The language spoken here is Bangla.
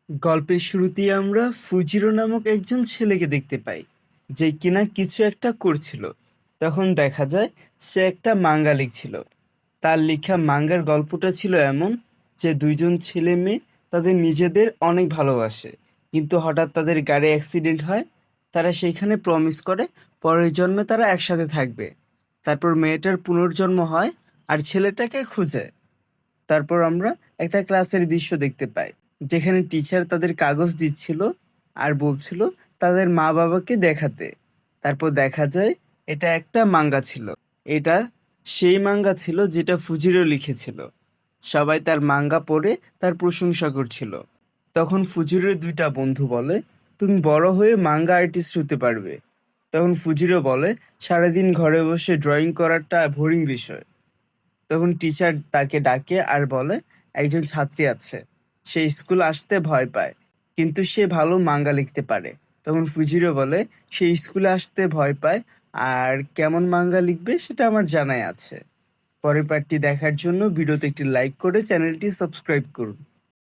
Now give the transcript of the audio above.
গল্পের শুরুতেই আমরা ফুজিরো নামক একজন ছেলেকে দেখতে পাই, যে কিনা কিছু একটা করছিল। তখন দেখা যায় সে একটা মাঙ্গা লিখছিল। তার লেখা মাঙ্গার গল্পটা ছিল এমন যে দুইজন ছেলে মেয়ে তাদের নিজেদের অনেক ভালোবাসে, কিন্তু হঠাৎ তাদের গাড়ি অ্যাক্সিডেন্ট হয়। তারা সেইখানে প্রমিস করে পরের জন্মে তারা একসাথে থাকবে। তারপর মেয়েটার পুনর্জন্ম হয় আর ছেলেটাকে খুঁজে। তারপর আমরা একটা ক্লাসের দৃশ্য দেখতে পাই, যেখানে টিচার তাদের কাগজ দিচ্ছিল আর বলছিল তাদের মা বাবাকে দেখাতে। তারপর দেখা যায় এটা একটা মাঙ্গা ছিল। এটা সেই মাঙ্গা ছিল যেটা ফুজিরো লিখেছিল। সবাই তার মাঙ্গা পড়ে তার প্রশংসা করছিল। তখন ফুজিরোর দুইটা বন্ধু বলে, তুমি বড় হয়ে মাঙ্গা আর্টিস্ট হতে পারবে। তখন ফুজিরো বলে, সারাদিন ঘরে বসে ড্রয়িং করাটা বোরিং বিষয়। তখন টিচার তাকে ডাকে আর বলে, একজন ছাত্রী আছে, সে স্কুল আসতে ভয় পায়, কিন্তু সে ভালো মাঙ্গা লিখতে পারে। তখন ফুজিরো বলে, সে স্কুলে আসতে ভয় পায়, আর কেমন মাঙ্গা লিখবে সেটা আমার জানাই আছে। পরের পার্টটি দেখার জন্য ভিডিওতে একটি লাইক করে চ্যানেলটি সাবস্ক্রাইব করুন।